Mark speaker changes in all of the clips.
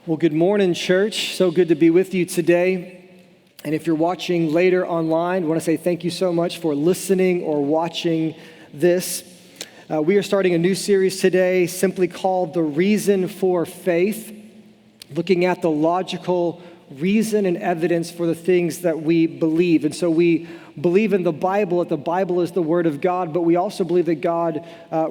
Speaker 1: Well, good morning, church. So good to be with you today. And if you're watching later online, I want to say thank you so much for listening or watching this. We are starting a new series today simply called The Reason for Faith, looking at the logical reason and evidence for the things that we believe. And so we believe in the Bible, that the Bible is the Word of God, but we also believe that God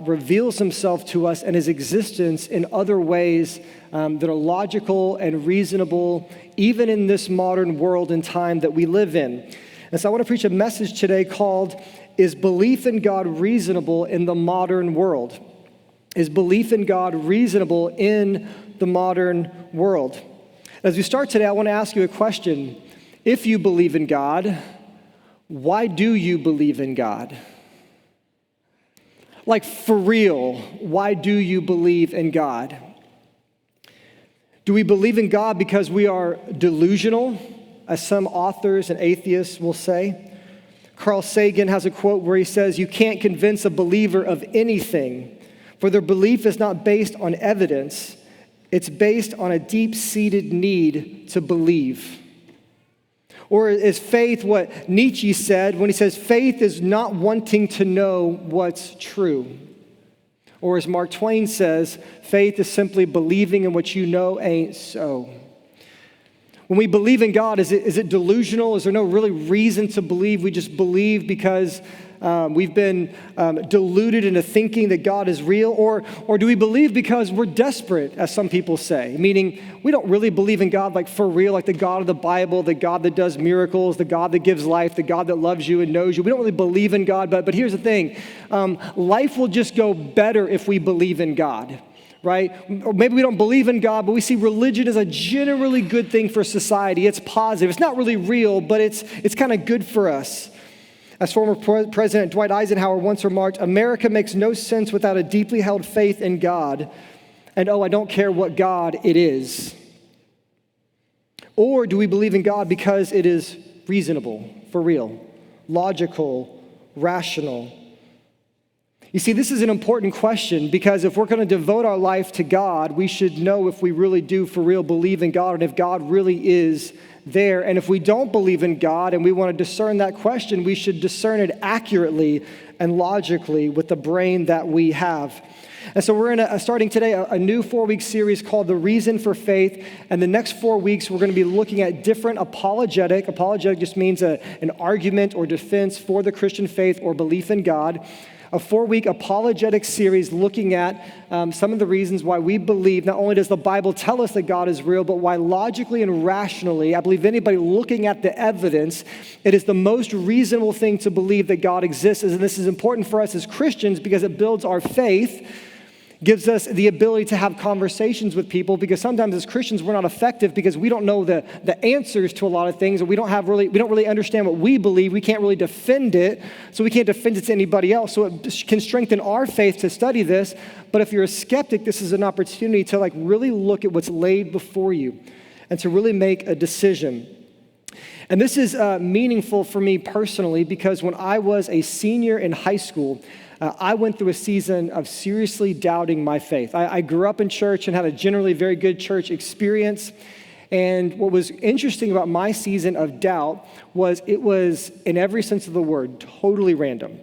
Speaker 1: reveals himself to us and his existence in other ways that are logical and reasonable, even in this modern world and time that we live in. And so I want to preach a message today called, Is Belief in God Reasonable in the Modern World? Is belief in God reasonable in the modern world? As we start today, I want to ask you a question. If you believe in God, why do you believe in God? Like, for real, why do you believe in God? Do we believe in God because we are delusional, as some authors and atheists will say? Carl Sagan has a quote where he says, "You can't convince a believer of anything, for their belief is not based on evidence. It's based on a deep-seated need to believe." Or is faith what Nietzsche said when he says, faith is not wanting to know what's true? Or as Mark Twain says, faith is simply believing in what you know ain't so. When we believe in God, is it delusional? Is there no really reason to believe? We just believe because we've been deluded into thinking that God is real? Or do we believe because we're desperate, as some people say? Meaning, we don't really believe in God like for real, like the God of the Bible, the God that does miracles, the God that gives life, the God that loves you and knows you. We don't really believe in God, but here's the thing. Life will just go better if we believe in God. Right? Or maybe we don't believe in God, but we see religion as a generally good thing for society. It's positive. It's not really real, but it's kind of good for us. As former President Dwight Eisenhower once remarked, America makes no sense without a deeply held faith in God. And I don't care what God it is. Or do we believe in God because it is reasonable, for real, logical, rational? You see, this is an important question because if we're going to devote our life to God, we should know if we really do for real believe in God and if God really is there. And if we don't believe in God and we want to discern that question, we should discern it accurately and logically with the brain that we have. And so we're starting today a new 4-week series called The Reason for Faith. And the next 4 weeks, we're going to be looking at different apologetic. Apologetic just means an argument or defense for the Christian faith or belief in God. A 4-week apologetic series looking at some of the reasons why we believe not only does the Bible tell us that God is real, but why logically and rationally, I believe anybody looking at the evidence, it is the most reasonable thing to believe that God exists. And this is important for us as Christians because it builds our faith, gives us the ability to have conversations with people, because sometimes as Christians we're not effective because we don't know the answers to a lot of things, or we don't really understand what we believe. We can't really defend it, so we can't defend it to anybody else. So it can strengthen our faith to study this. But if you're a skeptic, this is an opportunity to really look at what's laid before you and to really make a decision. And this is meaningful for me personally because when I was a senior in high school, I went through a season of seriously doubting my faith. I grew up in church and had a generally very good church experience. And what was interesting about my season of doubt was it was, in every sense of the word, totally random.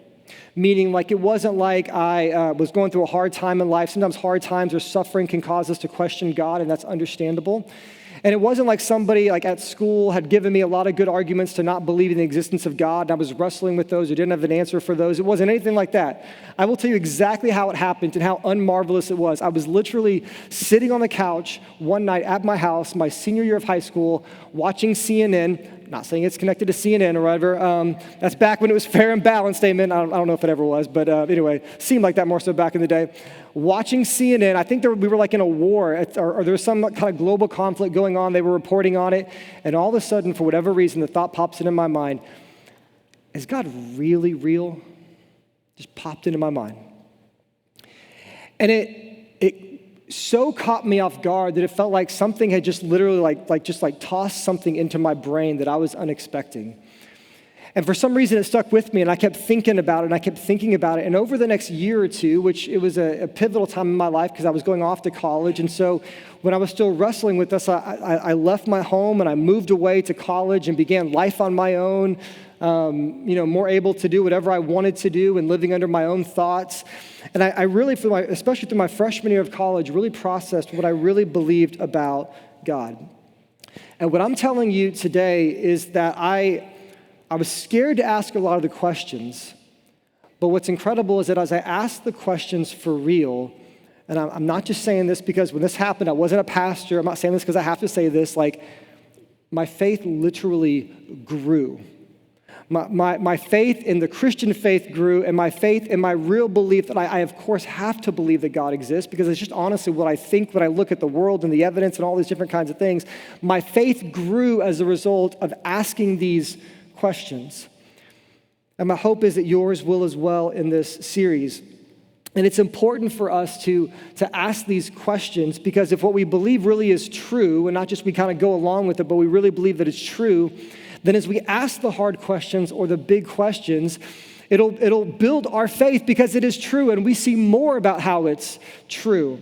Speaker 1: Meaning, it wasn't like I was going through a hard time in life. Sometimes hard times or suffering can cause us to question God, and that's understandable. And it wasn't like somebody at school had given me a lot of good arguments to not believe in the existence of God, and I was wrestling with those or didn't have an answer for those. It wasn't anything like that. I will tell you exactly how it happened and how unmarvelous it was. I was literally sitting on the couch one night at my house, my senior year of high school, watching CNN. Not saying it's connected to CNN or whatever. That's back when it was fair and balanced, amen. I don't know if it ever was, but anyway, seemed like that more so back in the day. Watching CNN, I think we were in a war, or there was some kind of global conflict going on. They were reporting on it, and all of a sudden, for whatever reason, the thought pops into my mind, is God really real? Just popped into my mind. And it so caught me off guard that it felt like something had just literally tossed something into my brain that I was unexpecting. And for some reason, it stuck with me, and I kept thinking about it, and I kept thinking about it. And over the next year or two, which it was a pivotal time in my life because I was going off to college, and so when I was still wrestling with this, I left my home, and I moved away to college and began life on my own, more able to do whatever I wanted to do and living under my own thoughts. And I really, especially through my freshman year of college, really processed what I really believed about God. And what I'm telling you today is that I was scared to ask a lot of the questions, but what's incredible is that as I asked the questions for real, and I'm not just saying this because when this happened, I wasn't a pastor. I'm not saying this because I have to say this. Like, my faith literally grew. My faith in the Christian faith grew, and my faith in my real belief that I of course have to believe that God exists because it's just honestly what I think when I look at the world and the evidence and all these different kinds of things. My faith grew as a result of asking these questions. And my hope is that yours will as well in this series. And it's important for us to ask these questions because if what we believe really is true, and not just we kind of go along with it, but we really believe that it's true, then as we ask the hard questions or the big questions, it'll build our faith because it is true and we see more about how it's true.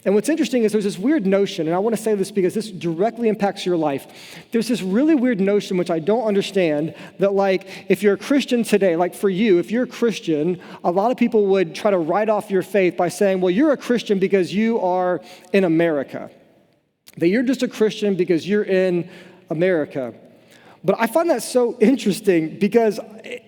Speaker 1: And what's interesting is there's this weird notion, and I want to say this because this directly impacts your life. There's this really weird notion, which I don't understand, that like if you're a Christian today, like for you, if you're a Christian, a lot of people would try to write off your faith by saying, well, you're a Christian because you are in America. That you're just a Christian because you're in America. But I find that so interesting because,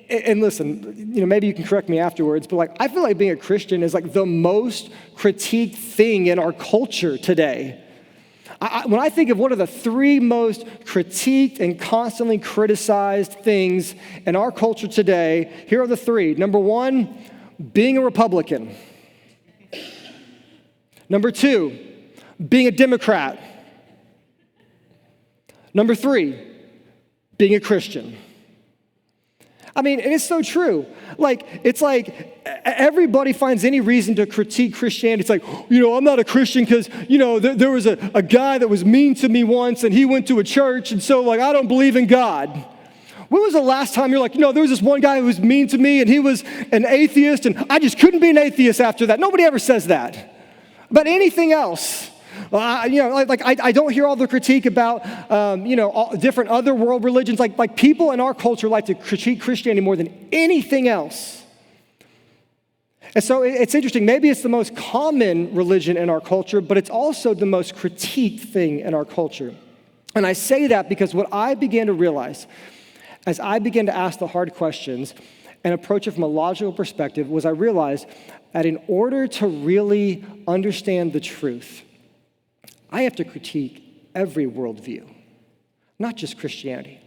Speaker 1: and listen, maybe you can correct me afterwards, but like I feel like being a Christian is like the most critiqued thing in our culture today. When I think of what are the three most critiqued and constantly criticized things in our culture today, here are the three. Number one, being a Republican. Number two, being a Democrat. Number three, being a Christian. I mean, and it's so true. It's like everybody finds any reason to critique Christianity. It's like, I'm not a Christian because, there was a guy that was mean to me once and he went to a church and so I don't believe in God. When was the last time you're like, there was this one guy who was mean to me and he was an atheist and I just couldn't be an atheist after that. Nobody ever says that. But anything else. I don't hear all the critique about, all different other world religions. Like people in our culture like to critique Christianity more than anything else. And so it's interesting. Maybe it's the most common religion in our culture, but it's also the most critiqued thing in our culture. And I say that because what I began to realize as I began to ask the hard questions and approach it from a logical perspective was I realized that in order to really understand the truth, I have to critique every worldview, not just Christianity,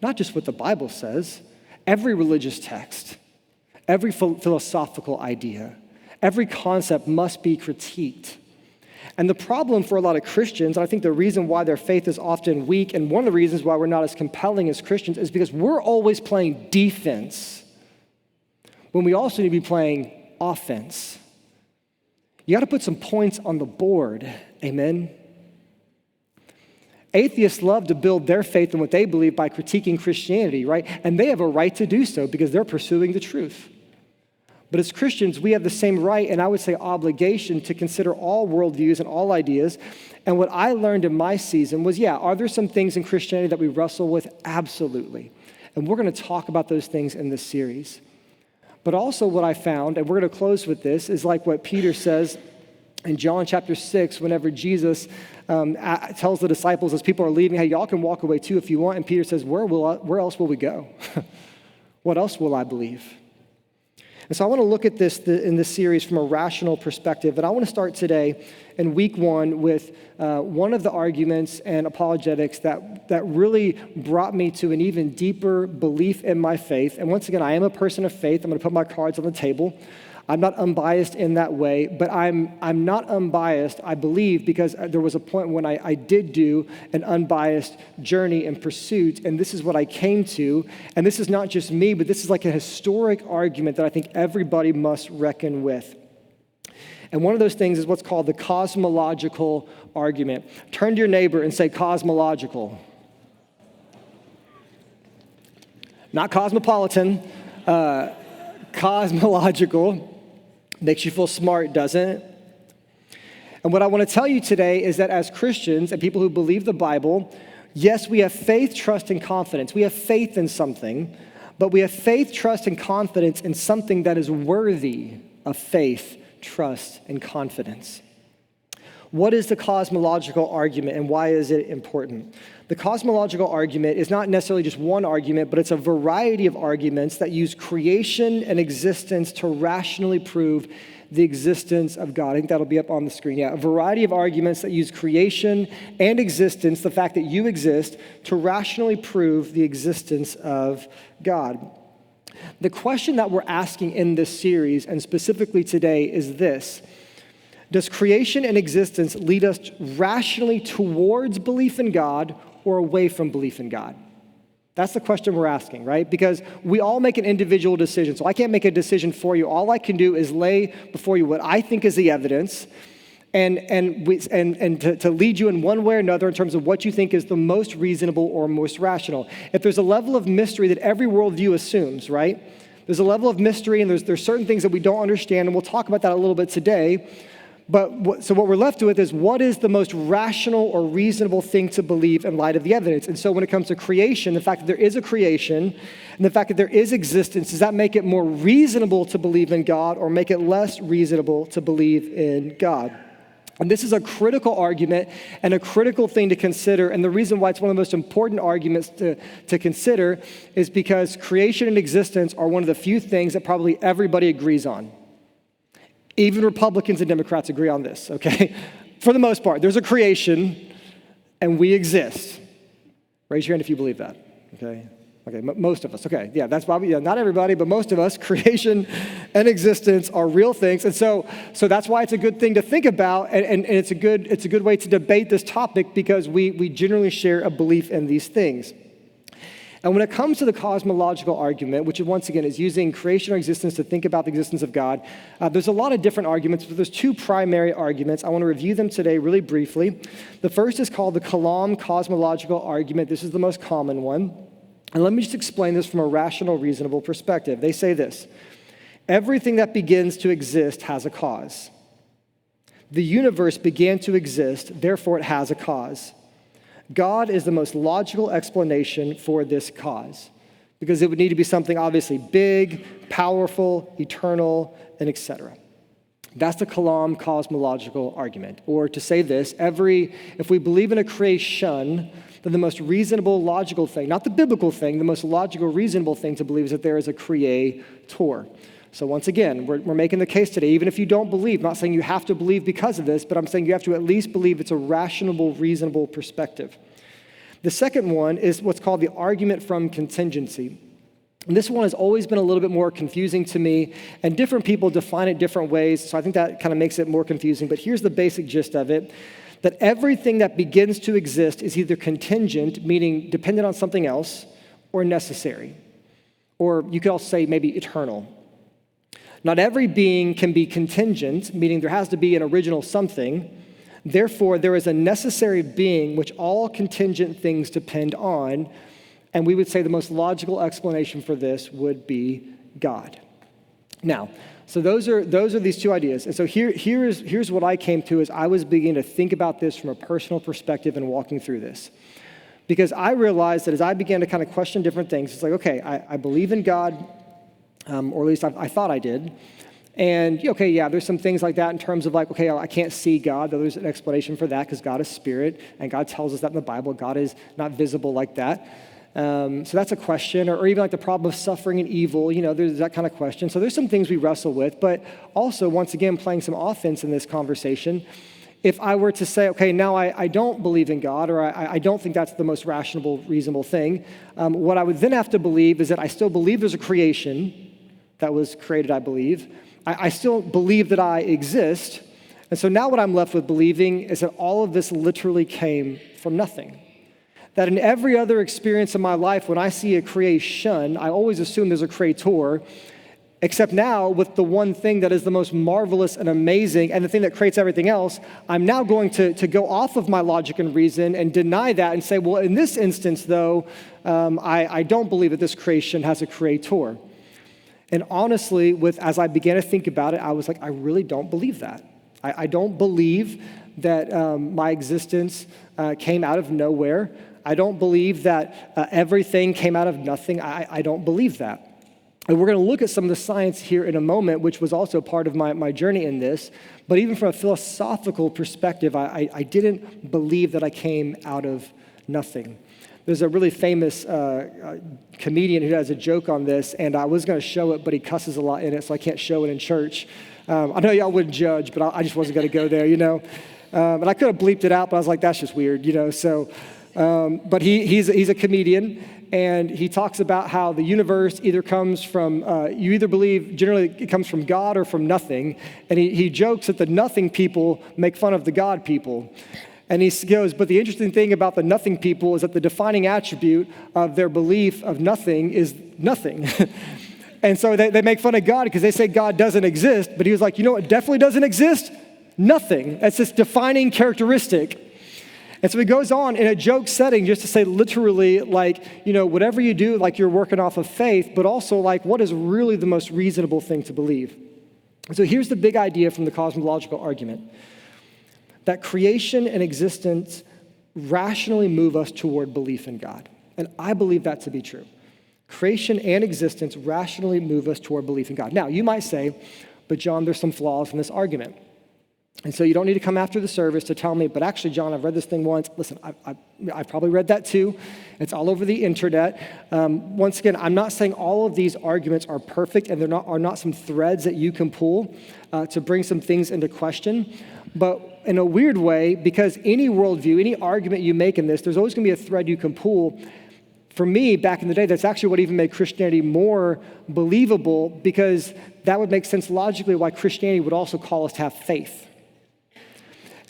Speaker 1: not just what the Bible says, every religious text, every philosophical idea, every concept must be critiqued. And the problem for a lot of Christians, and I think the reason why their faith is often weak, and one of the reasons why we're not as compelling as Christians is because we're always playing defense when we also need to be playing offense. You got to put some points on the board, amen? Atheists love to build their faith in what they believe by critiquing Christianity, right? And they have a right to do so because they're pursuing the truth. But as Christians, we have the same right, and I would say obligation, to consider all worldviews and all ideas. And what I learned in my season was, are there some things in Christianity that we wrestle with? Absolutely. And we're going to talk about those things in this series. But also what I found, and we're going to close with this, is like what Peter says in John chapter 6, whenever Jesus tells the disciples as people are leaving, hey, y'all can walk away too if you want. And Peter says, where else will we go? What else will I believe? And so I want to look at this in this series from a rational perspective. And I want to start today in week one with one of the arguments and apologetics that really brought me to an even deeper belief in my faith. And once again, I am a person of faith. I'm going to put my cards on the table. I'm not unbiased in that way, but I'm not unbiased, I believe, because there was a point when I did do an unbiased journey and pursuit, and this is what I came to. And this is not just me, but this is like a historic argument that I think everybody must reckon with. And one of those things is what's called the cosmological argument. Turn to your neighbor and say cosmological. Not cosmopolitan, cosmological. Makes you feel smart, doesn't it? And what I want to tell you today is that as Christians and people who believe the Bible, yes, we have faith, trust, and confidence. We have faith in something, but we have faith, trust, and confidence in something that is worthy of faith, trust, and confidence. What is the cosmological argument and why is it important? The cosmological argument is not necessarily just one argument, but it's a variety of arguments that use creation and existence to rationally prove the existence of God. I think that'll be up on the screen. Yeah, a variety of arguments that use creation and existence, the fact that you exist, to rationally prove the existence of God. The question that we're asking in this series, and specifically today, is this: does creation and existence lead us rationally towards belief in God or away from belief in God? That's the question we're asking, right? Because we all make an individual decision. So I can't make a decision for you. All I can do is lay before you what I think is the evidence and to lead you in one way or another in terms of what you think is the most reasonable or most rational. If there's a level of mystery that every worldview assumes, right? There's a level of mystery and there's certain things that we don't understand, and we'll talk about that a little bit today. So what we're left with is, what is the most rational or reasonable thing to believe in light of the evidence? And so when it comes to creation, the fact that there is a creation and the fact that there is existence, does that make it more reasonable to believe in God or make it less reasonable to believe in God? And this is a critical argument and a critical thing to consider. And the reason why it's one of the most important arguments to consider is because creation and existence are one of the few things that probably everybody agrees on. Even Republicans and Democrats agree on this, okay? For the most part, there's a creation and we exist. Raise your hand if you believe that, okay? Okay, most of us, okay. Yeah, that's probably, not everybody, but most of us, creation and existence are real things. And so that's why it's a good thing to think about, and it's a good way to debate this topic because we generally share a belief in these things. And when it comes to the cosmological argument, which once again is using creation or existence to think about the existence of God, there's a lot of different arguments, but there's two primary arguments. I want to review them today really briefly. The first is called the Kalam cosmological argument. This is the most common one. And let me just explain this from a rational, reasonable perspective. They say this: everything that begins to exist has a cause. The universe began to exist, therefore it has a cause. God is the most logical explanation for this cause, because it would need to be something obviously big, powerful, eternal, and etc. That's the Kalam cosmological argument. Or to say this, if we believe in a creation, then the most reasonable, logical thing, not the biblical thing, the most logical, reasonable thing to believe is that there is a creator. So once again, we're making the case today, even if you don't believe, I'm not saying you have to believe because of this, but I'm saying you have to at least believe it's a rational, reasonable perspective. The second one is what's called the argument from contingency. And this one has always been a little bit more confusing to me, and different people define it different ways, so I think that kind of makes it more confusing. But here's the basic gist of it, that everything that begins to exist is either contingent, meaning dependent on something else, or necessary. Or you could also say maybe eternal. Not every being can be contingent, meaning there has to be an original something. Therefore, there is a necessary being which all contingent things depend on, and we would say the most logical explanation for this would be God. Now, so those are these two ideas. And so here's what I came to as I was beginning to think about this from a personal perspective and walking through this. Because I realized that as I began to kind of question different things, it's like, okay, I believe in God, or at least I thought I did. And, okay, yeah, there's some things like that in terms of like, okay, I can't see God, though there's an explanation for that because God is spirit, and God tells us that in the Bible. God is not visible like that. So that's a question, or even like the problem of suffering and evil, there's that kind of question. So there's some things we wrestle with, but also, once again, playing some offense in this conversation. If I were to say, okay, now I don't believe in God, or I don't think that's the most rational, reasonable thing, what I would then have to believe is that I still believe there's a creation that was created, I believe. I still believe that I exist. And so now what I'm left with believing is that all of this literally came from nothing. That in every other experience in my life, when I see a creation, I always assume there's a creator. Except now, with the one thing that is the most marvelous and amazing and the thing that creates everything else, I'm now going to go off of my logic and reason and deny that and say, well, in this instance, though, I don't believe that this creation has a creator. And honestly, as I began to think about it, I was like, I really don't believe that. I don't believe that my existence came out of nowhere. I don't believe that everything came out of nothing. I don't believe that. And we're going to look at some of the science here in a moment, which was also part of my journey in this. But even from a philosophical perspective, I didn't believe that I came out of nothing. There's a really famous comedian who has a joke on this, and I was going to show it, but he cusses a lot in it, so I can't show it in church. I know y'all wouldn't judge, but I just wasn't going to go there, And I could have bleeped it out, but I was like, that's just weird, So, but he's a comedian. And he talks about how the universe either comes from, you either believe generally it comes from God or from nothing. And he jokes that the nothing people make fun of the God people. And he goes, but the interesting thing about the nothing people is that the defining attribute of their belief of nothing is nothing. And so they make fun of God because they say God doesn't exist. But he was like, you know what definitely doesn't exist? Nothing. That's this defining characteristic. And so he goes on in a joke setting just to say literally, whatever you do, you're working off of faith, but also what is really the most reasonable thing to believe. And so here's the big idea from the cosmological argument, that creation and existence rationally move us toward belief in God. And I believe that to be true. Creation and existence rationally move us toward belief in God. Now, you might say, but John, there's some flaws in this argument. And so you don't need to come after the service to tell me, but actually, John, I've read this thing once. Listen, I've probably read that too. It's all over the internet. Once again, I'm not saying all of these arguments are perfect and there are not some threads that you can pull to bring some things into question. But in a weird way, because any worldview, any argument you make in this, there's always going to be a thread you can pull. For me, back in the day, that's actually what even made Christianity more believable, because that would make sense logically why Christianity would also call us to have faith.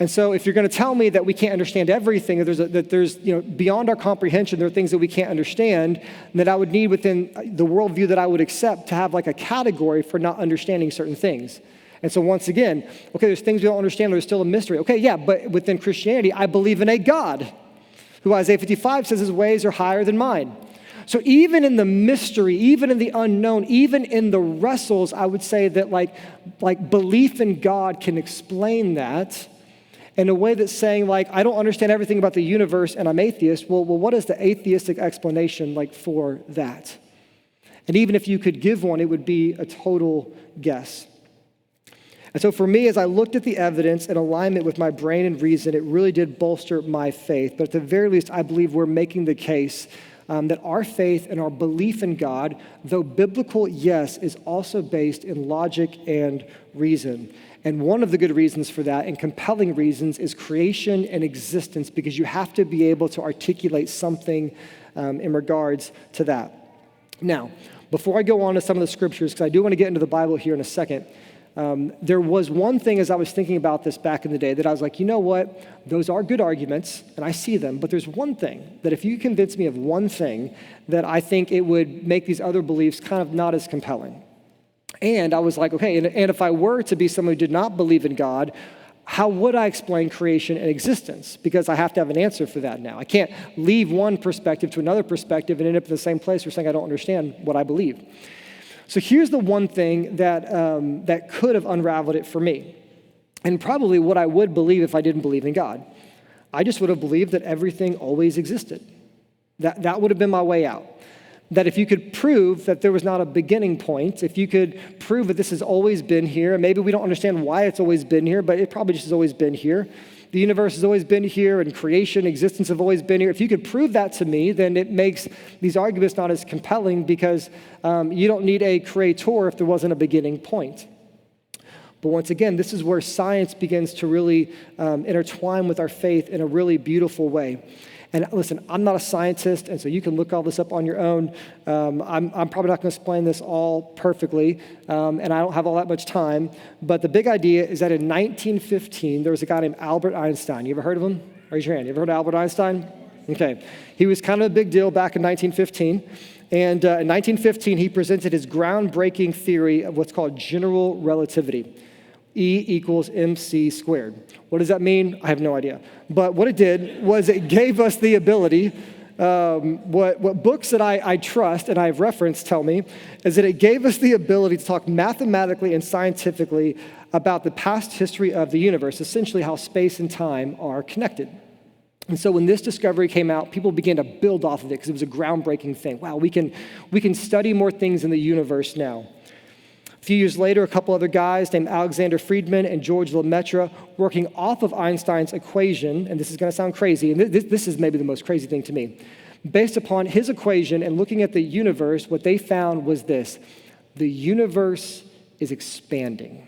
Speaker 1: And so if you're going to tell me that we can't understand everything, that there's beyond our comprehension, there are things that we can't understand, that I would need within the worldview that I would accept to have a category for not understanding certain things. And so once again, okay, there's things we don't understand, there's still a mystery. Okay, yeah, but within Christianity, I believe in a God who Isaiah 55 says his ways are higher than mine. So even in the mystery, even in the unknown, even in the wrestles, I would say that belief in God can explain that in a way that's saying, I don't understand everything about the universe and I'm atheist. Well, what is the atheistic explanation for that? And even if you could give one, it would be a total guess. And so for me, as I looked at the evidence in alignment with my brain and reason, it really did bolster my faith. But at the very least, I believe we're making the case that our faith and our belief in God, though biblical, yes, is also based in logic and reason. And one of the good reasons for that, and compelling reasons, is creation and existence, because you have to be able to articulate something in regards to that. Now, before I go on to some of the scriptures, because I do want to get into the Bible here in a second, there was one thing as I was thinking about this back in the day that I was like, you know what? Those are good arguments, and I see them, but there's one thing that if you convince me of one thing, that I think it would make these other beliefs kind of not as compelling. And I was like, okay, and if I were to be someone who did not believe in God, how would I explain creation and existence? Because I have to have an answer for that now. I can't leave one perspective to another perspective and end up in the same place where saying I don't understand what I believe. So here's the one thing that could have unraveled it for me, and probably what I would believe if I didn't believe in God. I just would have believed that everything always existed. That would have been my way out. That if you could prove that there was not a beginning point, if you could prove that this has always been here, and maybe we don't understand why it's always been here, but it probably just has always been here. The universe has always been here, and creation, existence have always been here. If you could prove that to me, then it makes these arguments not as compelling, because you don't need a creator if there wasn't a beginning point. But once again, this is where science begins to really intertwine with our faith in a really beautiful way. And listen, I'm not a scientist, and so you can look all this up on your own. I'm probably not going to explain this all perfectly, and I don't have all that much time. But the big idea is that in 1915, there was a guy named Albert Einstein. You ever heard of him? Raise your hand. You ever heard of Albert Einstein? Okay. He was kind of a big deal back in 1915. And in 1915, he presented his groundbreaking theory of what's called general relativity. E equals mc squared. What does that mean? I have no idea. But what it did was it gave us the ability, what books that I trust and I have referenced tell me, is that it gave us the ability to talk mathematically and scientifically about the past history of the universe, essentially how space and time are connected. And so when this discovery came out, people began to build off of it because it was a groundbreaking thing. Wow, we can study more things in the universe now. A few years later, a couple other guys named Alexander Friedman and George Lemaitre, working off of Einstein's equation, and this is going to sound crazy, and this is maybe the most crazy thing to me. Based upon his equation and looking at the universe, what they found was this: the universe is expanding.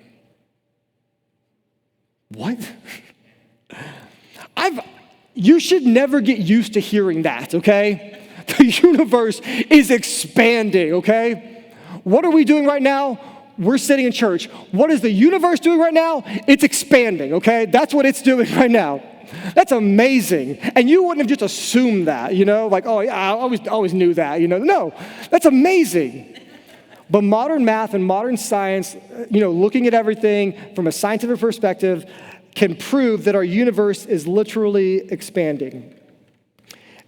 Speaker 1: What? You should never get used to hearing that, okay? The universe is expanding, okay? What are we doing right now? We're sitting in church. What is the universe doing right now? It's expanding, okay? That's what it's doing right now. That's amazing. And you wouldn't have just assumed that, like, oh, yeah, I always knew that, No, that's amazing. But modern math and modern science, looking at everything from a scientific perspective, can prove that our universe is literally expanding.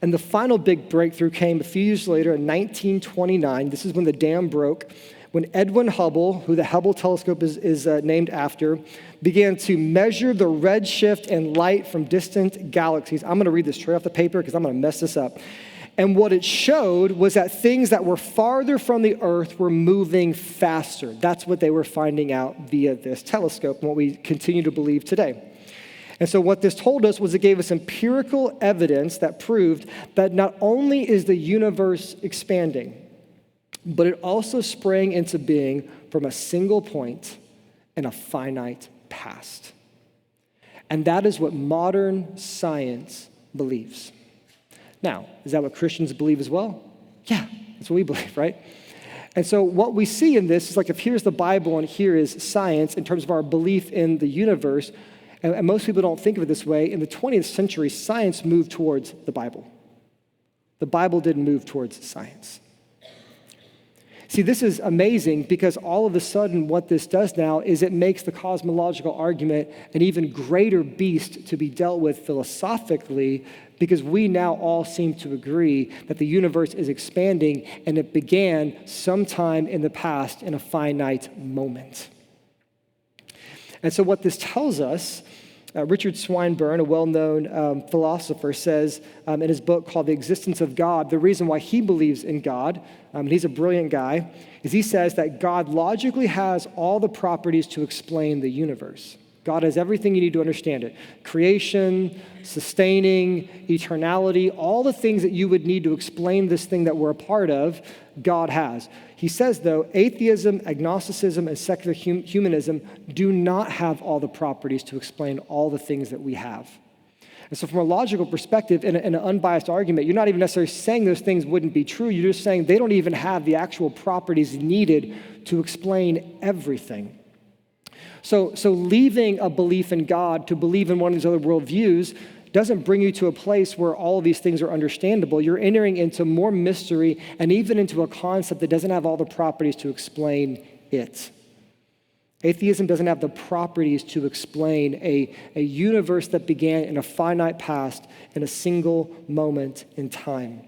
Speaker 1: And the final big breakthrough came a few years later in 1929. This is when the dam broke, when Edwin Hubble, who the Hubble telescope is named after, began to measure the redshift and light from distant galaxies. I'm going to read this straight off the paper because I'm going to mess this up. And what it showed was that things that were farther from the Earth were moving faster. That's what they were finding out via this telescope and what we continue to believe today. And so what this told us was it gave us empirical evidence that proved that not only is the universe expanding, but it also sprang into being from a single point in a finite past. And that is what modern science believes. Now, is that what Christians believe as well? Yeah, that's what we believe, right? And so what we see in this is like if here's the Bible and here is science in terms of our belief in the universe, and most people don't think of it this way, in the 20th century, science moved towards the Bible. The Bible didn't move towards science. See, this is amazing because all of a sudden what this does now is it makes the cosmological argument an even greater beast to be dealt with philosophically because we now all seem to agree that the universe is expanding and it began sometime in the past in a finite moment. And so what this tells us, Richard Swinburne, a well-known philosopher, says in his book called The Existence of God, the reason why he believes in God, and he's a brilliant guy, is he says that God logically has all the properties to explain the universe. God has everything you need to understand it. Creation, sustaining, eternality, all the things that you would need to explain this thing that we're a part of, God has. He says, though, atheism, agnosticism, and secular humanism do not have all the properties to explain all the things that we have. And so from a logical perspective, in an unbiased argument, you're not even necessarily saying those things wouldn't be true. You're just saying they don't even have the actual properties needed to explain everything. So leaving a belief in God to believe in one of these other worldviews doesn't bring you to a place where all of these things are understandable. You're entering into more mystery and even into a concept that doesn't have all the properties to explain it. Atheism doesn't have the properties to explain a universe that began in a finite past in a single moment in time.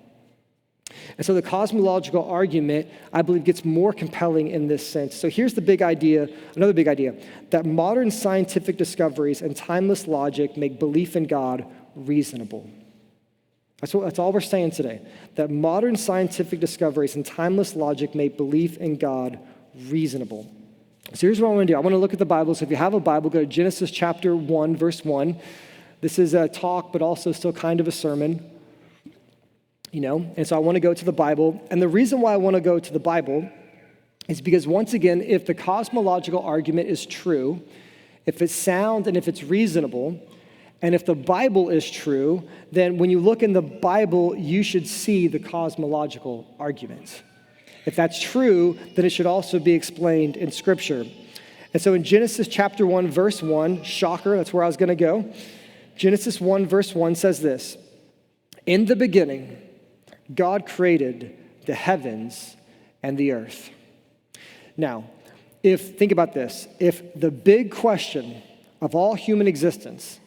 Speaker 1: And so the cosmological argument, I believe, gets more compelling in this sense. So here's the big idea, another big idea, that modern scientific discoveries and timeless logic make belief in God reasonable. That's all we're saying today, that modern scientific discoveries and timeless logic make belief in God reasonable. So here's what I want to do. I want to look at the Bible. So if you have a Bible, go to Genesis chapter 1, verse 1. This is a talk, but also still kind of a sermon. And so I want to go to the Bible. And the reason why I want to go to the Bible is because, once again, if the cosmological argument is true, if it's sound and if it's reasonable, and if the Bible is true, then when you look in the Bible, you should see the cosmological argument. If that's true, then it should also be explained in Scripture. And so in Genesis chapter 1, verse 1, shocker, that's where I was going to go. Genesis 1, verse 1 says this: "In the beginning, God created the heavens and the earth. Now, think about this. If the big question of all human existence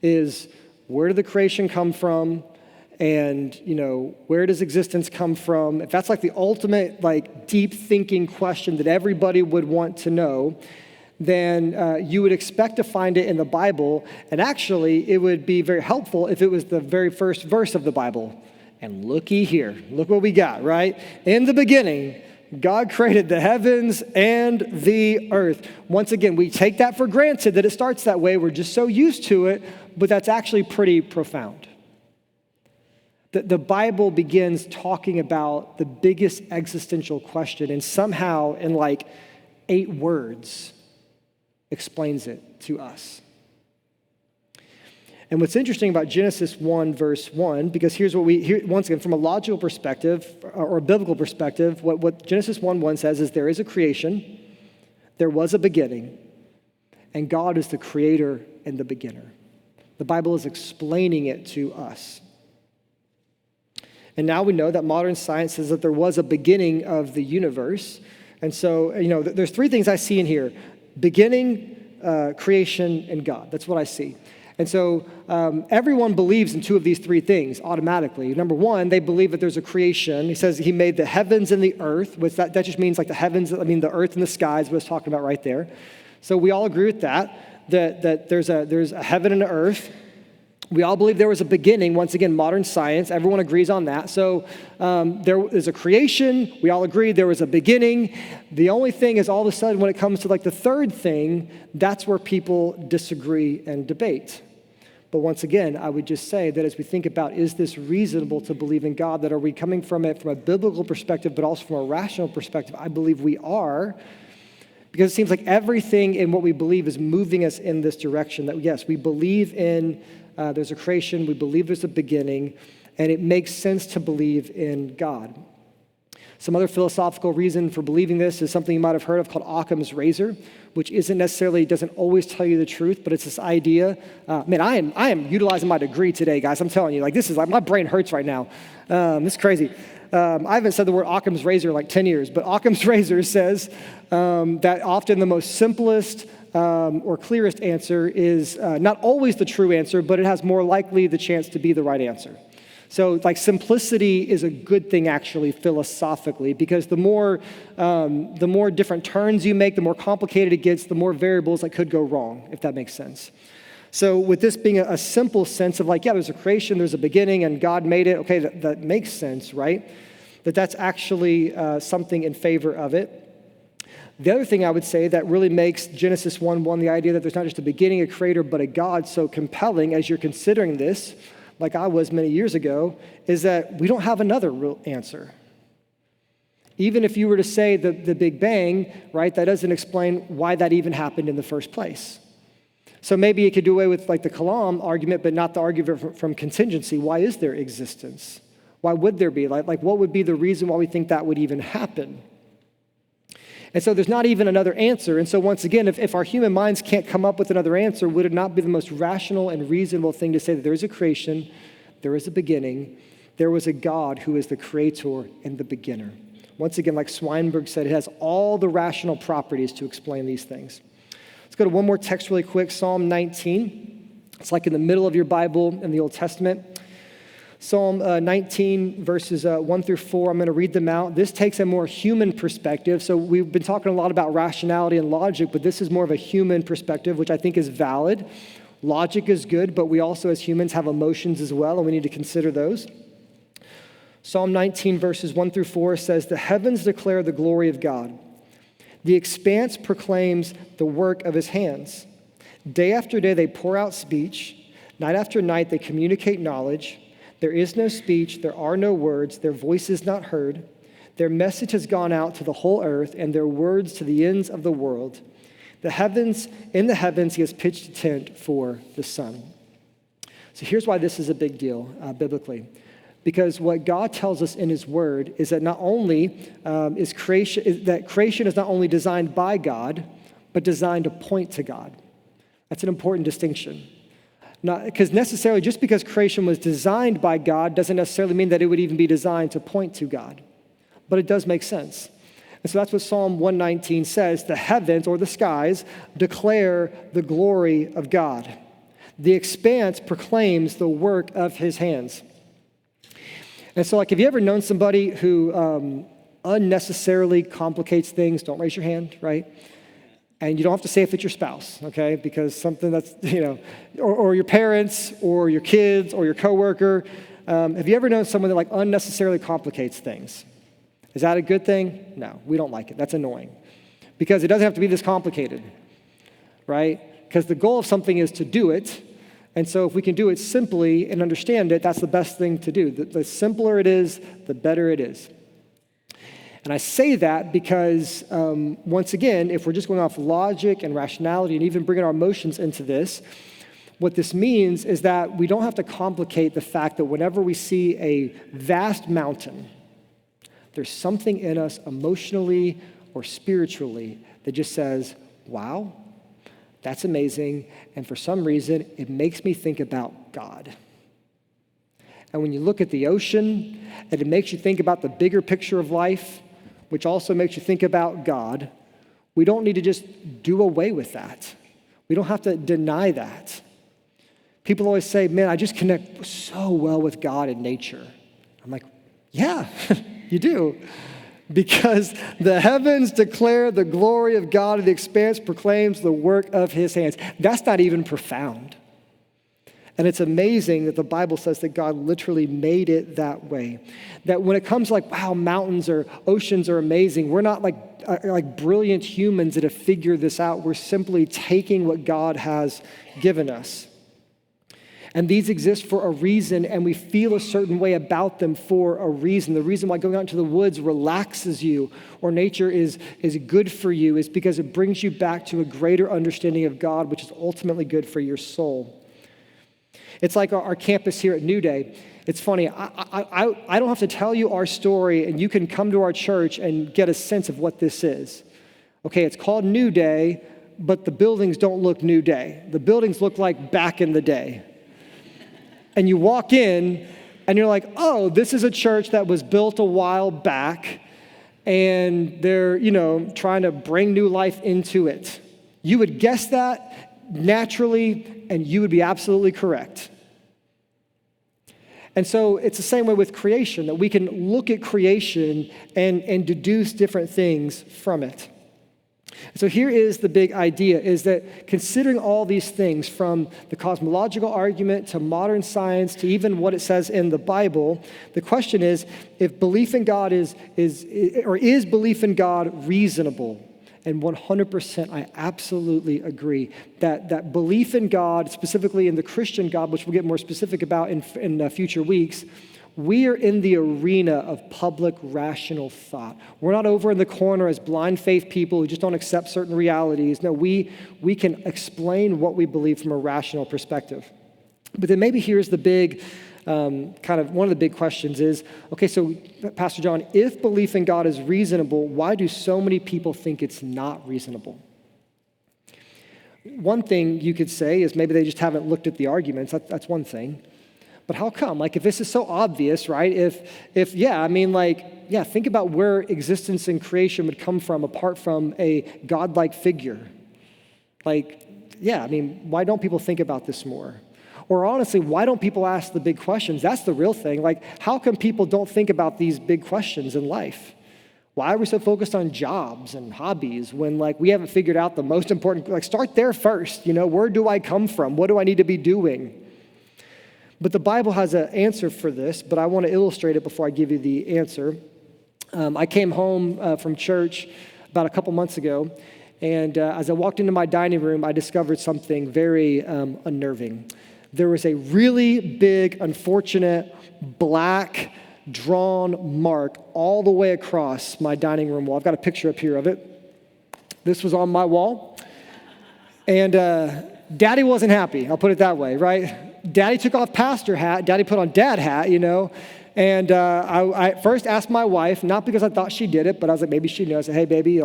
Speaker 1: is where did the creation come from? And, where does existence come from? If that's like the ultimate, deep thinking question that everybody would want to know, then you would expect to find it in the Bible. And actually, it would be very helpful if it was the very first verse of the Bible. And looky here, look what we got, right? In the beginning, God created the heavens and the earth. Once again, we take that for granted that it starts that way. We're just so used to it, but that's actually pretty profound. The Bible begins talking about the biggest existential question, and somehow in 8 words explains it to us. And what's interesting about Genesis 1, verse 1, because here's what once again, from a logical perspective or a biblical perspective, what Genesis 1:1 says is there is a creation, there was a beginning, and God is the creator and the beginner. The Bible is explaining it to us. And now we know that modern science says that there was a beginning of the universe. And so, there's 3 things I see in here: beginning, creation, and God. That's what I see. And so everyone believes in 2 of these 3 things automatically. Number 1, they believe that there's a creation. He says he made the heavens and the earth, which that just means the heavens, the earth and the skies, what it's talking about right there. So we all agree with that there's a heaven and an earth. We all believe there was a beginning. Once again, modern science, everyone agrees on that. So there is a creation. We all agree there was a beginning. The only thing is all of a sudden when it comes to the 3rd thing, that's where people disagree and debate. But once again, I would just say that as we think about, is this reasonable to believe in God, that are we coming from it from a biblical perspective, but also from a rational perspective? I believe we are, because it seems like everything in what we believe is moving us in this direction, that yes, we believe in there's a creation, we believe there's a beginning, and it makes sense to believe in God. Some other philosophical reason for believing this is something you might have heard of called Occam's razor, which doesn't always tell you the truth, but it's this idea. I am utilizing my degree today, guys. I'm telling you, this is my brain hurts right now. This is crazy. I haven't said the word Occam's razor in 10 years, but Occam's razor says that often the most simplest or clearest answer is not always the true answer, but it has more likely the chance to be the right answer. So simplicity is a good thing actually philosophically, because the more different turns you make, the more complicated it gets, the more variables that could go wrong, if that makes sense. So with this being a simple sense of there's a creation, there's a beginning, and God made it, okay, that makes sense, right? That's actually something in favor of it. The other thing I would say that really makes Genesis 1:1, the idea that there's not just a beginning, a creator, but a God, so compelling as you're considering this, like I was many years ago, is that we don't have another real answer. Even if you were to say the Big Bang, right, that doesn't explain why that even happened in the first place. So maybe it could do away with the Kalam argument, but not the argument from contingency. Why is there existence? Why would there be? What would be the reason why we think that would even happen? And so there's not even another answer. And so once again, if our human minds can't come up with another answer, would it not be the most rational and reasonable thing to say that there is a creation, there is a beginning, there was a God who is the creator and the beginner? Once again, like Swinburne said, it has all the rational properties to explain these things. Let's go to one more text really quick, Psalm 19. It's in the middle of your Bible in the Old Testament. Psalm 19, verses 1 through 4, I'm going to read them out. This takes a more human perspective. So we've been talking a lot about rationality and logic, but this is more of a human perspective, which I think is valid. Logic is good, but we also as humans have emotions as well, and we need to consider those. Psalm 19, verses 1 through 4 says, "The heavens declare the glory of God. The expanse proclaims the work of his hands. Day after day they pour out speech. Night after night they communicate knowledge. There is no speech, there are no words, their voice is not heard. Their message has gone out to the whole earth, and their words to the ends of the world. In the heavens he has pitched a tent for the sun." So here's why this is a big deal biblically. Because what God tells us in his word is that not only creation is not only designed by God, but designed to point to God. That's an important distinction. Because necessarily, just because creation was designed by God doesn't necessarily mean that it would even be designed to point to God. but it does make sense. And so that's what Psalm 119 says. The heavens, or the skies, declare the glory of God. The expanse proclaims the work of his hands. And so, have you ever known somebody who unnecessarily complicates things? Don't raise your hand, right? And you don't have to say if it's your spouse, okay? Because something that's, or your parents, or your kids, or your coworker. Have you ever known someone that unnecessarily complicates things? Is that a good thing? No, we don't like it. That's annoying. Because it doesn't have to be this complicated, right? Because the goal of something is to do it. And so if we can do it simply and understand it, that's the best thing to do. The simpler it is, the better it is. And I say that because, once again, if we're just going off logic and rationality and even bringing our emotions into this, what this means is that we don't have to complicate the fact that whenever we see a vast mountain, there's something in us emotionally or spiritually that just says, wow, that's amazing. And for some reason, it makes me think about God. And when you look at the ocean, and it makes you think about the bigger picture of life, which also makes you think about God, we don't need to just do away with that. We don't have to deny that. People always say, man, I just connect so well with God and nature. I'm like, yeah, you do. Because the heavens declare the glory of God and the expanse proclaims the work of his hands. That's not even profound. And it's amazing that the Bible says that God literally made it that way. That when it comes wow, mountains or oceans are amazing, we're not like brilliant humans that have figured this out. We're simply taking what God has given us. And these exist for a reason, and we feel a certain way about them for a reason. The reason why going out into the woods relaxes you or nature is good for you is because it brings you back to a greater understanding of God, which is ultimately good for your soul. It's like our campus here at New Day. It's funny, I don't have to tell you our story, and you can come to our church and get a sense of what this is. Okay, it's called New Day, but the buildings don't look New Day. The buildings look like back in the day. And you walk in, and you're like, oh, this is a church that was built a while back, and they're, trying to bring new life into it. You would guess that naturally, and you would be absolutely correct. And so it's the same way with creation, that we can look at creation and deduce different things from it. So here is the big idea, is that considering all these things, from the cosmological argument to modern science to even what it says in the Bible, the question is, if belief in God is belief in God reasonable? And 100%, I absolutely agree that belief in God, specifically in the Christian God, which we'll get more specific about in future weeks, we are in the arena of public rational thought. We're not over in the corner as blind faith people who just don't accept certain realities. No, we can explain what we believe from a rational perspective. But then maybe here's the big, one of the big questions is, okay, so Pastor John, if belief in God is reasonable, why do so many people think it's not reasonable? One thing you could say is maybe they just haven't looked at the arguments. That's one thing. But how come? If this is so obvious, right? Think about where existence and creation would come from apart from a godlike figure. Why don't people think about this more? Or honestly, why don't people ask the big questions? That's the real thing. How come people don't think about these big questions in life? Why are we so focused on jobs and hobbies when we haven't figured out the most important, start there first, where do I come from? What do I need to be doing? But the Bible has an answer for this, but I want to illustrate it before I give you the answer. I came home from church about a couple months ago, and as I walked into my dining room, I discovered something very unnerving. There was a really big, unfortunate, black, drawn mark all the way across my dining room wall. I've got a picture up here of it. This was on my wall. And Daddy wasn't happy, I'll put it that way, right? Daddy took off pastor hat, Daddy put on dad hat, And I first asked my wife, not because I thought she did it, but I was like, maybe she knows. I said, hey, baby,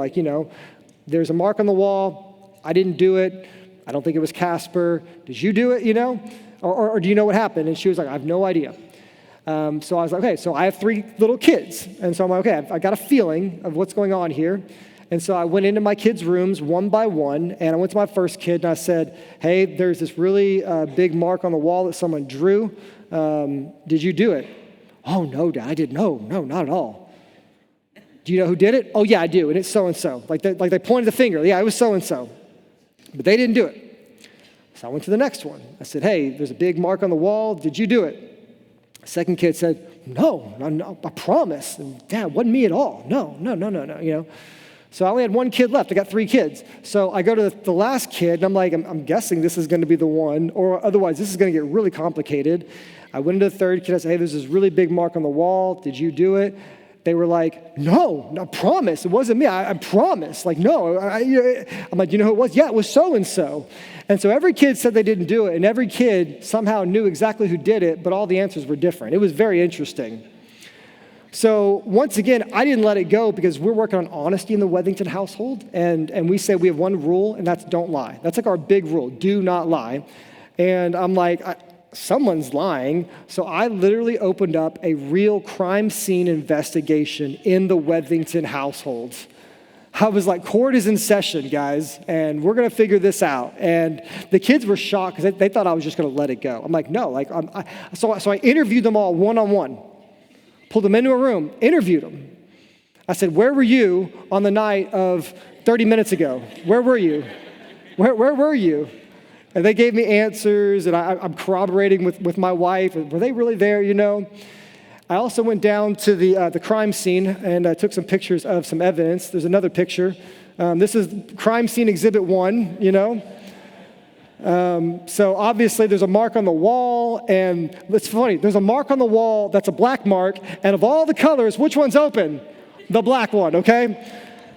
Speaker 1: there's a mark on the wall. I didn't do it. I don't think it was Casper. Did you do it, Or do you know what happened? And she was like, I have no idea. So I was like, okay, so I have 3 little kids. And so I'm like, okay, I got a feeling of what's going on here. And so I went into my kids' rooms one by one, and I went to my first kid, and I said, hey, there's this really big mark on the wall that someone drew. Did you do it? Oh, no, Dad, I didn't. No, not at all. Do you know who did it? Oh, yeah, I do, and it's so-and-so. Like they pointed the finger. Yeah, it was so-and-so. But they didn't do it. So I went to the next one. I said, hey, there's a big mark on the wall. Did you do it? The second kid said, no, I promise. And Dad, it wasn't me at all. No, you know. So I only had 1 kid left. I got 3 kids. So I go to the last kid, and I'm like, I'm guessing this is going to be the one, or otherwise this is going to get really complicated. I went into the third kid. I said, hey, there's this really big mark on the wall. Did you do it? They were like, no, I promise. It wasn't me. I promise. Like, no. I'm like, you know who it was? Yeah, it was so-and-so. And so every kid said they didn't do it, and every kid somehow knew exactly who did it, but all the answers were different. It was very interesting. So once again, I didn't let it go because we're working on honesty in the Wethington household, and we say we have one rule, and that's don't lie. That's like our big rule, do not lie. And I'm like, someone's lying. So I literally opened up a real crime scene investigation in the Wethington household. I was like, court is in session, guys, and we're going to figure this out. And the kids were shocked because they thought I was just going to let it go. I'm like, no. So I interviewed them all one-on-one. Pulled them into a room, interviewed them. I said, where were you on the night of 30 minutes ago? Where were you? Where were you? And they gave me answers, and I'm corroborating with my wife. Were they really there, you know? I also went down to the crime scene, and I took some pictures of some evidence. There's another picture. This is crime scene exhibit 1, you know? So obviously there's a mark on the wall, and it's funny, there's a mark on the wall that's a black mark, and of all the colors, which one's open? The black one, okay?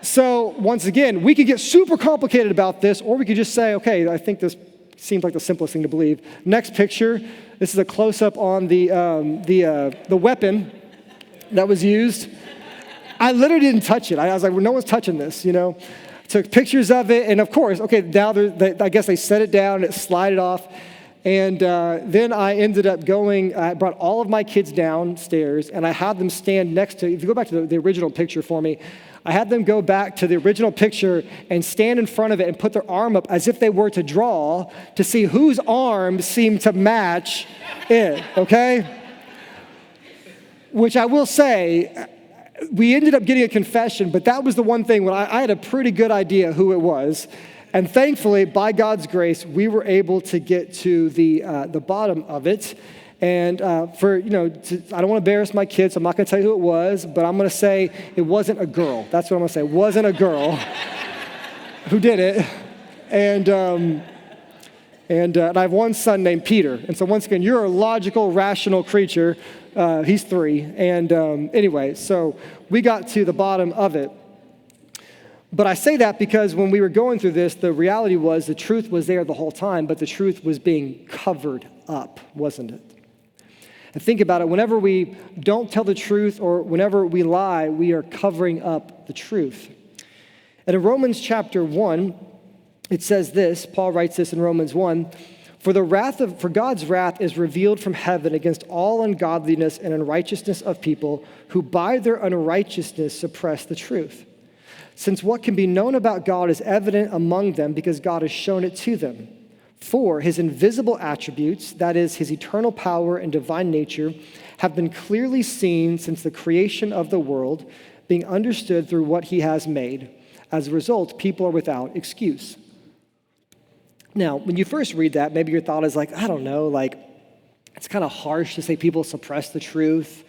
Speaker 1: So once again, we could get super complicated about this, or we could just say, okay, I think this seems like the simplest thing to believe. Next picture, this is a close-up on the weapon that was used. I literally didn't touch it. I was like, well, no one's touching this, you know? Took pictures of it, and of course, okay, now I guess they set it down and it slid off. And then I ended up I brought all of my kids downstairs, and I had them stand next to, if you go back to the original picture for me, I had them go back to the original picture and stand in front of it and put their arm up as if they were to draw to see whose arm seemed to match it, okay? Which I will say, we ended up getting a confession, but that was the one thing when I had a pretty good idea who it was. And thankfully, by God's grace, we were able to get to the bottom of it. And I don't want to embarrass my kids, so I'm not going to tell you who it was, but I'm going to say it wasn't a girl. That's what I'm going to say. It wasn't a girl who did it. And I have one son named Peter. And so once again, you're a logical, rational creature. He's 3. And anyway, so we got to the bottom of it. But I say that because when we were going through this, the reality was the truth was there the whole time, but the truth was being covered up, wasn't it? And think about it. Whenever we don't tell the truth or whenever we lie, we are covering up the truth. And in Romans chapter 1, it says this, Paul writes this in Romans 1, For God's wrath is revealed from heaven against all ungodliness and unrighteousness of people who by their unrighteousness suppress the truth. Since what can be known about God is evident among them because God has shown it to them. For his invisible attributes, that is, his eternal power and divine nature, have been clearly seen since the creation of the world, being understood through what he has made. As a result, people are without excuse. Now, when you first read that, maybe your thought is like, I don't know, like, it's kind of harsh to say people suppress the truth.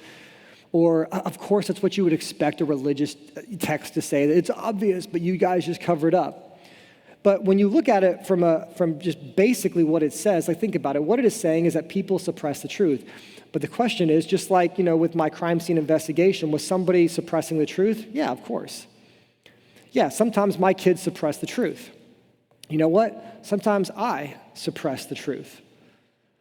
Speaker 1: Or, of course, that's what you would expect a religious text to say, that it's obvious, but you guys just cover it up. But when you look at it from just basically what it says, like think about it. What it is saying is that people suppress the truth. But the question is, just like, with my crime scene investigation, was somebody suppressing the truth? Yeah, of course. Yeah, sometimes my kids suppress the truth. You know what? Sometimes I suppress the truth.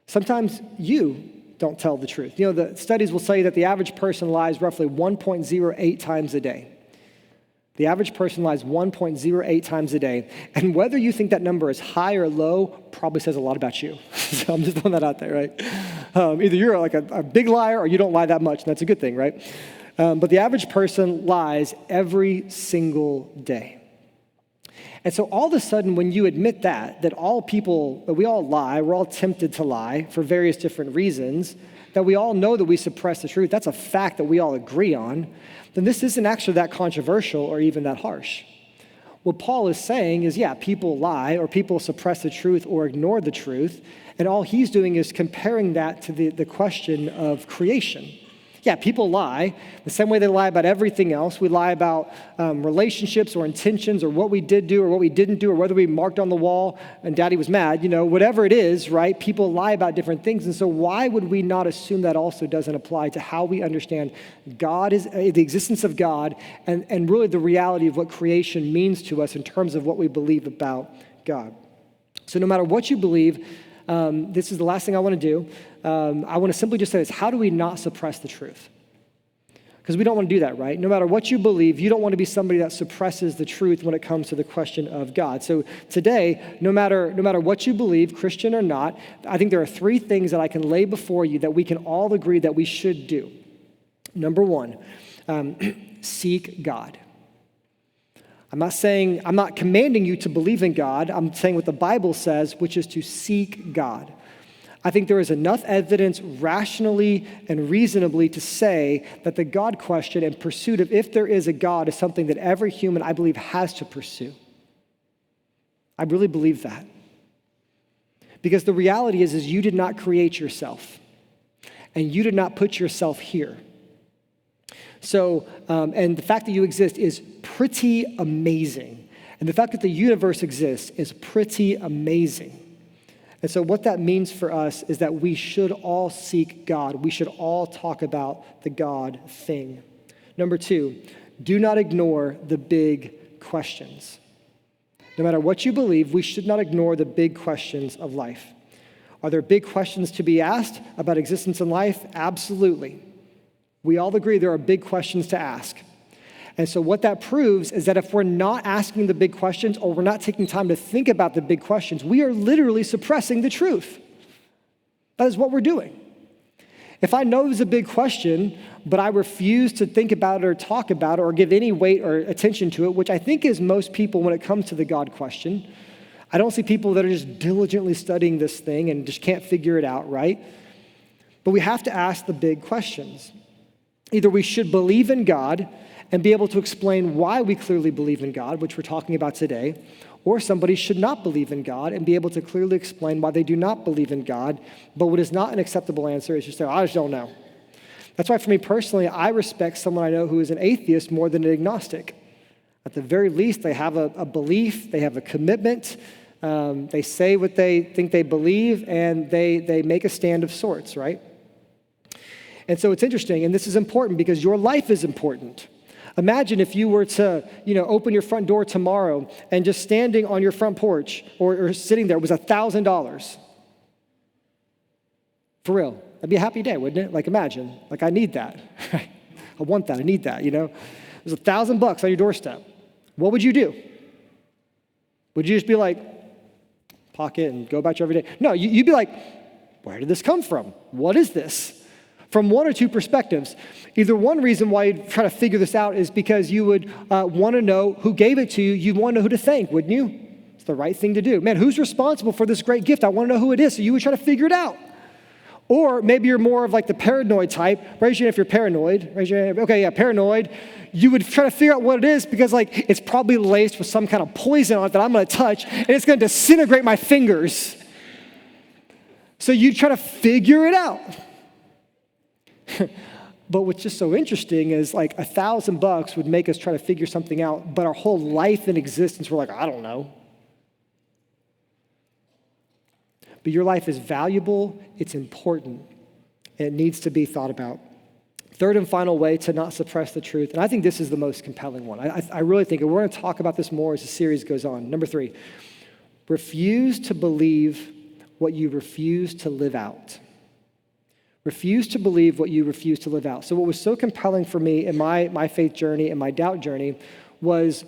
Speaker 1: Sometimes you don't tell the truth. The studies will say that the average person lies roughly 1.08 times a day. The average person lies 1.08 times a day. And whether you think that number is high or low probably says a lot about you. So I'm just throwing that out there, right? Either you're like a big liar or you don't lie that much, and that's a good thing, right? But the average person lies every single day. And so all of a sudden, when you admit that all people, that we all lie, we're all tempted to lie for various different reasons, that we all know that we suppress the truth, that's a fact that we all agree on, then this isn't actually that controversial or even that harsh. What Paul is saying is, yeah, people lie or people suppress the truth or ignore the truth, and all he's doing is comparing that to the question of creation. Yeah, people lie the same way they lie about everything else. We lie about relationships or intentions or what we did do or what we didn't do or whether we marked on the wall and daddy was mad, whatever it is, right? People lie about different things. And so why would we not assume that also doesn't apply to how we understand God is the existence of God and really the reality of what creation means to us in terms of what we believe about God? So no matter what you believe, this is the last thing I want to do. I want to simply just say this. How do we not suppress the truth? Because we don't want to do that, right? No matter what you believe, you don't want to be somebody that suppresses the truth when it comes to the question of God. So today, no matter what you believe, Christian or not, I think there are three things that I can lay before you that we can all agree that we should do. Number one, seek God. I'm not commanding you to believe in God. I'm saying what the Bible says, which is to seek God. I think there is enough evidence rationally and reasonably to say that the God question and pursuit of if there is a God is something that every human, I believe, has to pursue. I really believe that. Because the reality is you did not create yourself, and you did not put yourself here. So, and the fact that you exist is pretty amazing. And the fact that the universe exists is pretty amazing. And so what that means for us is that we should all seek God. We should all talk about the God thing. Number two, do not ignore the big questions. No matter what you believe, we should not ignore the big questions of life. Are there big questions to be asked about existence in life? Absolutely. We all agree there are big questions to ask. And so what that proves is that if we're not asking the big questions or we're not taking time to think about the big questions, we are literally suppressing the truth. That is what we're doing. If I know there's a big question, but I refuse to think about it or talk about it or give any weight or attention to it, which I think is most people when it comes to the God question, I don't see people that are just diligently studying this thing and just can't figure it out, right? But we have to ask the big questions. Either we should believe in God and be able to explain why we clearly believe in God, which we're talking about today, or somebody should not believe in God and be able to clearly explain why they do not believe in God, but what is not an acceptable answer is just say, I just don't know. That's why for me personally, I respect someone I know who is an atheist more than an agnostic. At the very least, they have a belief, they have a commitment, they say what they think they believe, and they make a stand of sorts, right? And so it's interesting, and this is important because your life is important. Imagine if you were to, open your front door tomorrow and just standing on your front porch or sitting there was $1,000. For real. That'd be a happy day, wouldn't it? Like imagine, I need that. I want that, I need that, There's $1,000 on your doorstep. What would you do? Would you just be like, pocket and go about your everyday? No, you'd be like, where did this come from? What is this? From one or two perspectives. Either one reason why you'd try to figure this out is because you would want to know who gave it to you. You'd want to know who to thank, wouldn't you? It's the right thing to do. Man, who's responsible for this great gift? I want to know who it is. So you would try to figure it out. Or maybe you're more of like the paranoid type. Raise your hand if you're paranoid. Raise your hand. Okay, yeah, paranoid. You would try to figure out what it is because it's probably laced with some kind of poison on it that I'm going to touch, and it's going to disintegrate my fingers. So you try to figure it out. But what's just so interesting is $1,000 would make us try to figure something out, but our whole life and existence, we're like, I don't know. But your life is valuable, it's important, and it needs to be thought about. Third and final way to not suppress the truth, and I think this is the most compelling one. I really think, and we're going to talk about this more as the series goes on. Number 3, refuse to believe what you refuse to live out. Refuse to believe what you refuse to live out. So what was so compelling for me in my faith journey and my doubt journey was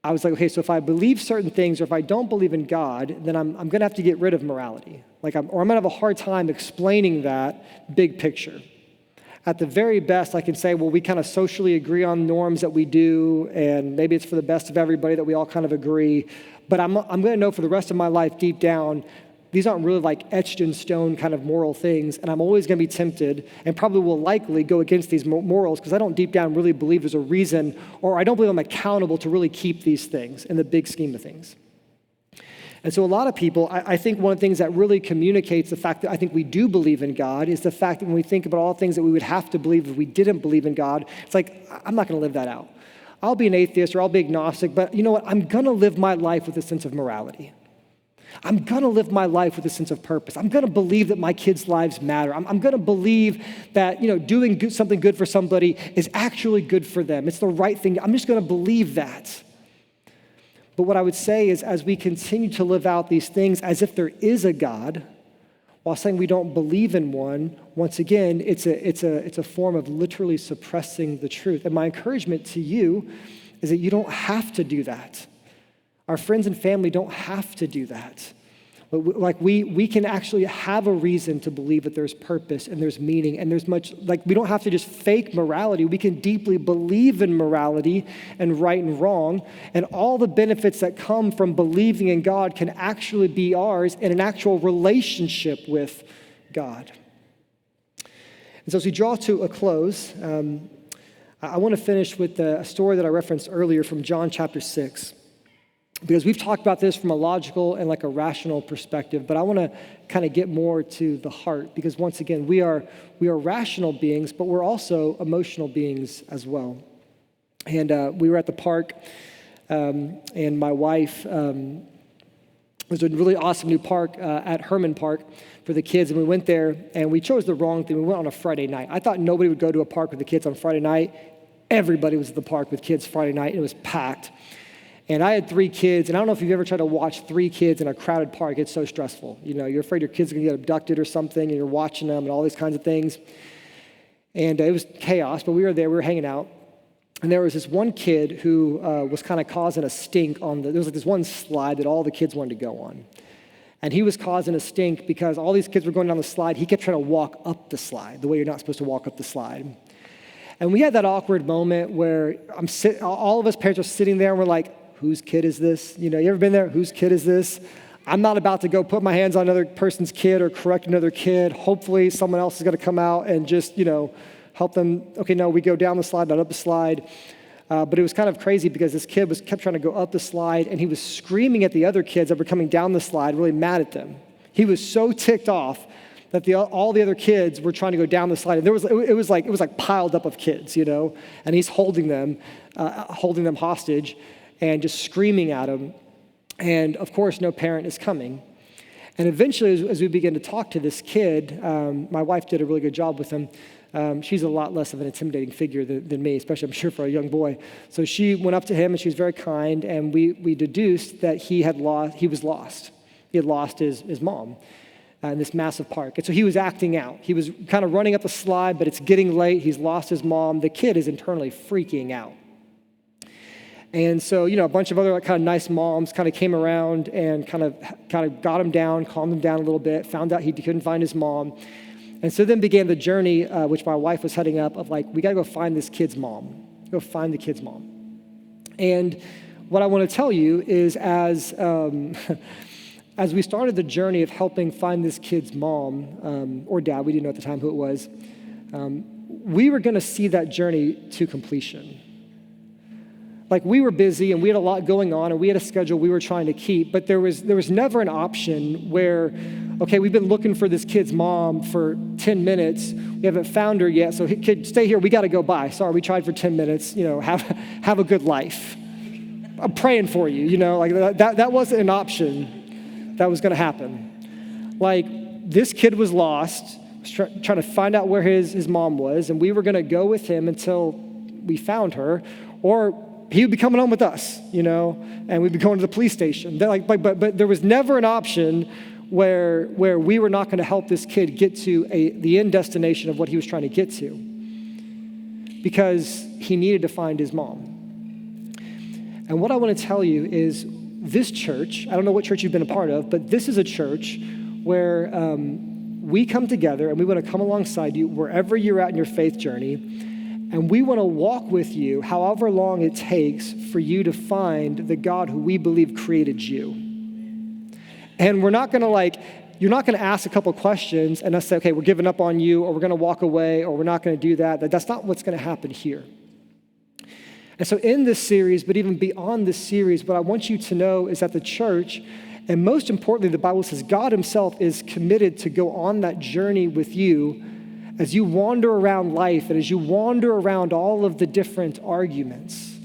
Speaker 1: I was like, okay, so if I believe certain things or if I don't believe in God, then I'm going to have to get rid of morality. Or I'm going to have a hard time explaining that big picture. At the very best, I can say, well, we kind of socially agree on norms that we do, and maybe it's for the best of everybody that we all kind of agree. But I'm going to know for the rest of my life deep down, these aren't really like etched in stone kind of moral things, and I'm always going to be tempted and probably will likely go against these morals because I don't deep down really believe there's a reason, or I don't believe I'm accountable to really keep these things in the big scheme of things. And so a lot of people, I think one of the things that really communicates the fact that I think we do believe in God is the fact that when we think about all the things that we would have to believe if we didn't believe in God, it's like, I'm not going to live that out. I'll be an atheist or I'll be agnostic, but you know what? I'm going to live my life with a sense of morality. I'm going to live my life with a sense of purpose. I'm going to believe that my kids' lives matter. I'm going to believe that, doing something good for somebody is actually good for them. It's the right thing. I'm just going to believe that. But what I would say is as we continue to live out these things as if there is a God, while saying we don't believe in one, once again, it's a form of literally suppressing the truth. And my encouragement to you is that you don't have to do that. Our friends and family don't have to do that. But we can actually have a reason to believe that there's purpose and there's meaning and there's much, we don't have to just fake morality. We can deeply believe in morality and right and wrong, and all the benefits that come from believing in God can actually be ours in an actual relationship with God. And so as we draw to a close, I want to finish with a story that I referenced earlier from John chapter 6. Because we've talked about this from a logical and a rational perspective, but I want to kind of get more to the heart, because once again, we are rational beings, but we're also emotional beings as well. And we were at the park, and my wife was a really awesome new park at Herman Park for the kids, and we went there, and we chose the wrong thing. We went on a Friday night. I thought nobody would go to a park with the kids on Friday night. Everybody was at the park with kids Friday night, and it was packed. And I had 3 kids, and I don't know if you've ever tried to watch 3 kids in a crowded park. It's so stressful. You're afraid your kids are going to get abducted or something, and you're watching them and all these kinds of things. And it was chaos, but we were there. We were hanging out. And there was this one kid who was kind of causing a stink there was this one slide that all the kids wanted to go on. And he was causing a stink because all these kids were going down the slide. He kept trying to walk up the slide the way you're not supposed to walk up the slide. And we had that awkward moment where all of us parents are sitting there, and we're like, whose kid is this? You ever been there? Whose kid is this? I'm not about to go put my hands on another person's kid or correct another kid. Hopefully someone else is going to come out and just, help them. Okay, no, we go down the slide, not up the slide. But it was kind of crazy because this kid kept trying to go up the slide, and he was screaming at the other kids that were coming down the slide, really mad at them. He was so ticked off that all the other kids were trying to go down the slide. And it was like piled up of kids, and he's holding them hostage, and just screaming at him. And of course, no parent is coming. And eventually, as we began to talk to this kid, my wife did a really good job with him. She's a lot less of an intimidating figure than me, especially I'm sure for a young boy. So she went up to him, and she was very kind, and we deduced that he was lost. He had lost his mom in this massive park. And so he was acting out. He was kind of running up the slide, but it's getting late. He's lost his mom. The kid is internally freaking out. And so, a bunch of other kind of nice moms kind of came around and kind of got him down, calmed him down a little bit, found out he couldn't find his mom. And so then began the journey, which my wife was heading up, of we got to go find this kid's mom. Go find the kid's mom. And what I want to tell you is as we started the journey of helping find this kid's mom, or dad, we didn't know at the time who it was, we were going to see that journey to completion. We were busy and we had a lot going on and we had a schedule we were trying to keep, but there was never an option where, okay, we've been looking for this kid's mom for 10 minutes. We haven't found her yet, so kid, stay here. We got to go by. Sorry, we tried for 10 minutes. Have a good life. I'm praying for you. That wasn't an option that was going to happen. This kid was lost, trying to find out where his mom was, and we were going to go with him until we found her, or he would be coming home with us, and we'd be going to the police station. But there was never an option where we were not going to help this kid get to the end destination of what he was trying to get to, because he needed to find his mom. And what I want to tell you is this church, I don't know what church you've been a part of, but this is a church where we come together and we want to come alongside you wherever you're at in your faith journey. And we want to walk with you however long it takes for you to find the God who we believe created you. And we're not going to you're not going to ask a couple questions and us say, okay, we're giving up on you, or we're going to walk away, or we're not going to do that. That's not what's going to happen here. And so in this series, but even beyond this series, what I want you to know is that the church, and most importantly, the Bible says God himself is committed to go on that journey with you as you wander around life and as you wander around all of the different arguments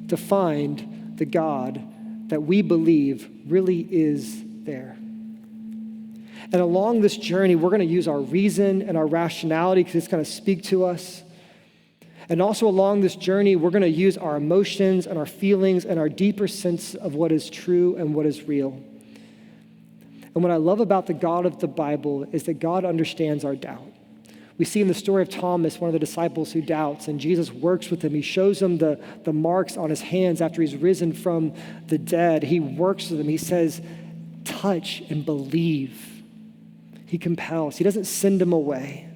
Speaker 1: to find the God that we believe really is there. And along this journey, we're going to use our reason and our rationality because it's going to speak to us. And also along this journey, we're going to use our emotions and our feelings and our deeper sense of what is true and what is real. And what I love about the God of the Bible is that God understands our doubt. We see in the story of Thomas, one of the disciples who doubts, and Jesus works with him. He shows him the marks on his hands after he's risen from the dead. He works with him. He says, touch and believe. He compels. He doesn't send him away.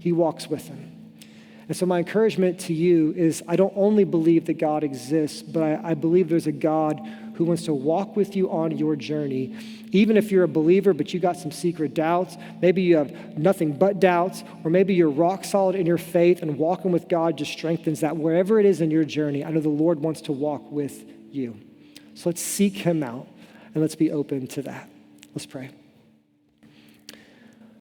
Speaker 1: He walks with him. And so my encouragement to you is I don't only believe that God exists, but I believe there's a God who wants to walk with you on your journey. Even if you're a believer, but you got some secret doubts, maybe you have nothing but doubts, or maybe you're rock solid in your faith and walking with God just strengthens that. Wherever it is in your journey, I know the Lord wants to walk with you. So let's seek him out and let's be open to that. Let's pray.